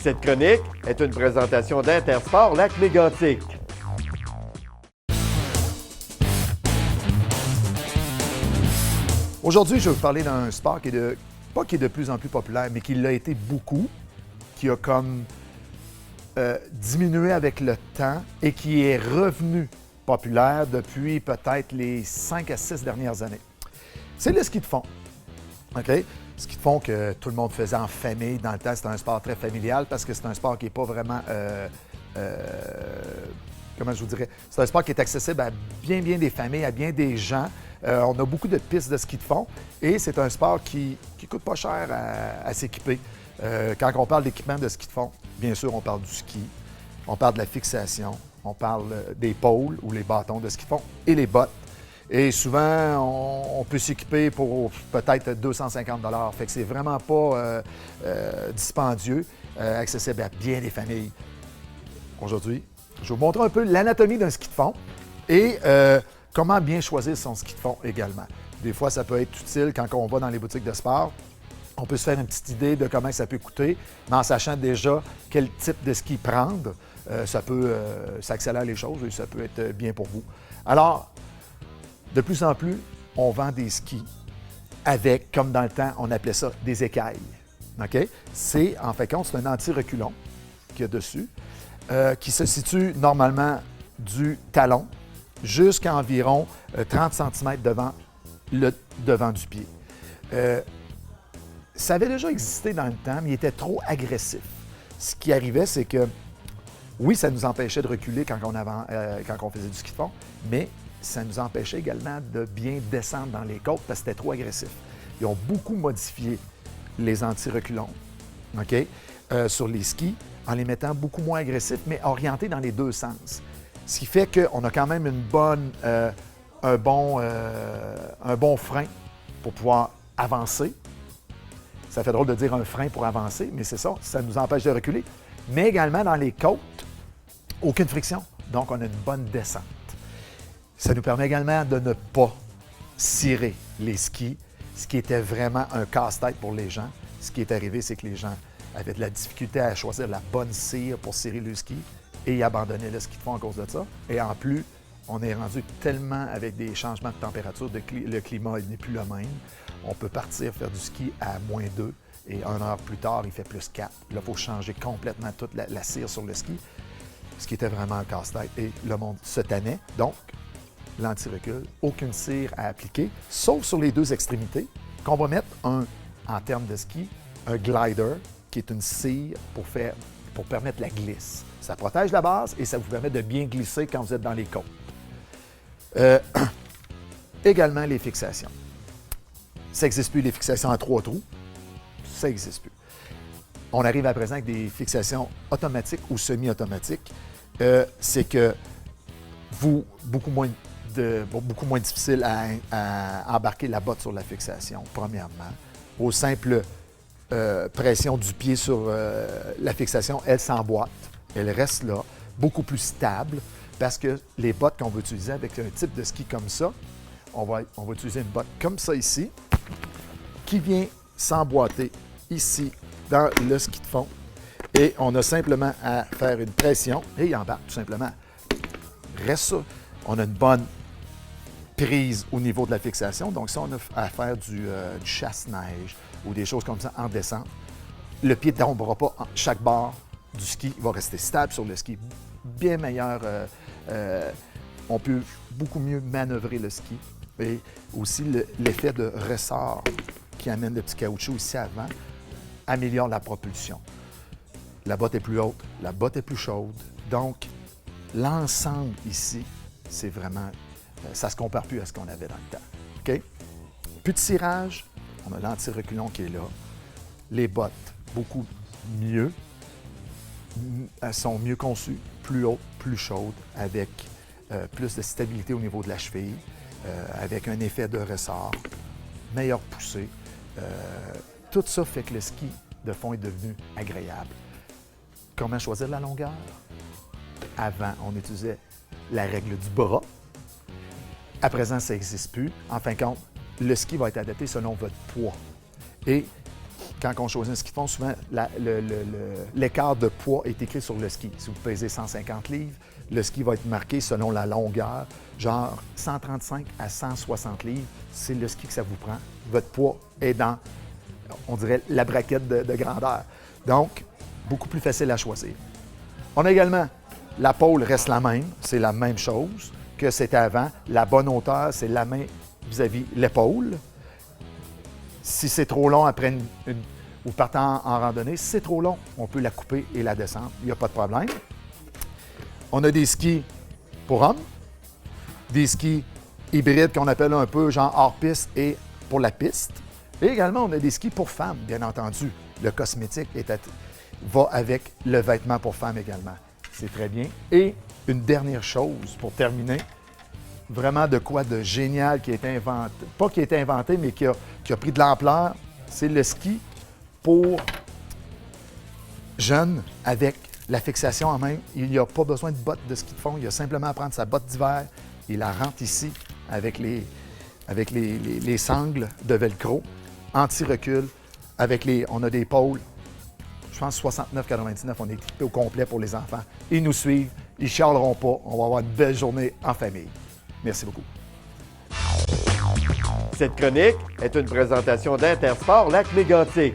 Cette chronique est une présentation d'Intersport Lac-Mégantic. Aujourd'hui, je vais vous parler d'un sport qui est pas qui est de plus en plus populaire, mais qui l'a été beaucoup, qui a comme diminué avec le temps et qui est revenu populaire depuis peut-être les 5 à 6 dernières années. C'est le ski de fond. OK? Ski de fond que tout le monde faisait en famille. Dans le temps, c'était un sport très familial parce que c'est un sport qui n'est pas vraiment... comment je vous dirais? C'est un sport qui est accessible à bien des familles, à bien des gens. On a beaucoup de pistes de ski de fond et c'est un sport qui coûte pas cher à s'équiper. Quand on parle d'équipement de ski de fond, bien sûr, on parle du ski, on parle de la fixation, on parle des pôles ou les bâtons de ski de fond et les bottes. Et souvent, on peut s'équiper pour peut-être 250 $. Fait que c'est vraiment pas dispendieux, accessible à bien des familles. Aujourd'hui, je vais vous montrer un peu l'anatomie d'un ski de fond et comment bien choisir son ski de fond également. Des fois, ça peut être utile quand on va dans les boutiques de sport. On peut se faire une petite idée de comment ça peut coûter, mais en sachant déjà quel type de ski prendre, ça accélère les choses et ça peut être bien pour vous. Alors, de plus en plus, on vend des skis avec, comme dans le temps, on appelait ça des écailles. OK? En fait, c'est un anti-reculon qu'il y a dessus, qui se situe normalement du talon jusqu'à environ 30 cm devant le devant du pied. Ça avait déjà existé dans le temps, mais il était trop agressif. Ce qui arrivait, c'est que, oui, ça nous empêchait de reculer quand on faisait du ski de fond, mais ça nous empêchait également de bien descendre dans les côtes parce que c'était trop agressif. Ils ont beaucoup modifié les anti-reculons, OK, sur les skis en les mettant beaucoup moins agressifs, mais orientés dans les deux sens. Ce qui fait qu'on a quand même un bon frein pour pouvoir avancer. Ça fait drôle de dire un frein pour avancer, mais c'est ça, ça nous empêche de reculer. Mais également dans les côtes, aucune friction, donc on a une bonne descente. Ça nous permet également de ne pas cirer les skis, ce qui était vraiment un casse-tête pour les gens. Ce qui est arrivé, c'est que les gens avaient de la difficulté à choisir la bonne cire pour cirer le ski et ils abandonnaient le ski de fond à cause de ça. Et en plus, on est rendu tellement avec des changements de température, le climat n'est plus le même. On peut partir faire du ski à -2 et 1 heure plus tard, il fait +4. Là, il faut changer complètement toute la cire sur le ski, ce qui était vraiment un casse-tête. Et le monde se tannait. Donc, l'anti-recul, aucune cire à appliquer, sauf sur les deux extrémités, qu'on va mettre en termes de ski, un glider, qui est une cire pour permettre la glisse. Ça protège la base et ça vous permet de bien glisser quand vous êtes dans les côtes. Également, les fixations. Ça n'existe plus, les fixations à 3 trous. Ça n'existe plus. On arrive à présent avec des fixations automatiques ou semi-automatiques. C'est que beaucoup moins difficile à embarquer la botte sur la fixation, premièrement. Au simple pression du pied sur la fixation, elle s'emboîte, elle reste là, beaucoup plus stable, parce que les bottes qu'on va utiliser avec un type de ski comme ça, on va utiliser une botte comme ça ici, qui vient s'emboîter ici dans le ski de fond. Et on a simplement à faire une pression et il embarque tout simplement. Reste ça. On a une bonne prise au niveau de la fixation. Donc, si on a à faire du chasse-neige ou des choses comme ça en descente, le pied ne tombera pas chaque barre du ski. Il va rester stable sur le ski. Bien meilleur. On peut beaucoup mieux manœuvrer le ski. Et aussi, l'effet de ressort qui amène le petit caoutchouc ici avant améliore la propulsion. La botte est plus haute, la botte est plus chaude. Donc, l'ensemble ici, c'est vraiment... ça ne se compare plus à ce qu'on avait dans le temps. OK? Plus de cirage, on a l'anti-reculon qui est là. Les bottes, beaucoup mieux. Elles sont mieux conçues, plus hautes, plus chaudes, avec plus de stabilité au niveau de la cheville, avec un effet de ressort, meilleure poussée. Tout ça fait que le ski de fond est devenu agréable. Comment choisir la longueur? Avant, on utilisait la règle du bras. À présent, ça n'existe plus. En fin de compte, le ski va être adapté selon votre poids. Et quand on choisit un ski de fond, souvent, l'écart de poids est écrit sur le ski. Si vous pesez 150 livres, le ski va être marqué selon la longueur, genre 135 à 160 livres, c'est le ski que ça vous prend. Votre poids est dans, on dirait, la braquette de grandeur. Donc, beaucoup plus facile à choisir. On a également, la pôle reste la même, c'est la même chose que c'était avant. La bonne hauteur, c'est la main vis-à-vis l'épaule. Si c'est trop long après ou partant en randonnée, si c'est trop long, on peut la couper et la descendre. Il n'y a pas de problème. On a des skis pour hommes, des skis hybrides qu'on appelle un peu genre hors-piste et pour la piste. Et également, on a des skis pour femmes, bien entendu. Le cosmétique va avec le vêtement pour femmes également. C'est très bien. Et une dernière chose pour terminer, vraiment de quoi de génial qui a été inventé, pas qui a été inventé, mais qui a pris de l'ampleur, c'est le ski pour jeunes avec la fixation en main. Il n'y a pas besoin de bottes de ski de fond, il y a simplement à prendre sa botte d'hiver, il la rentre ici avec les sangles de velcro, anti-recul, on a des pôles, je pense 69,99, on est équipé au complet pour les enfants. Ils nous suivent, ils ne chialeront pas, on va avoir une belle journée en famille. Merci beaucoup. Cette chronique est une présentation d'Intersport Lac-Mégantic.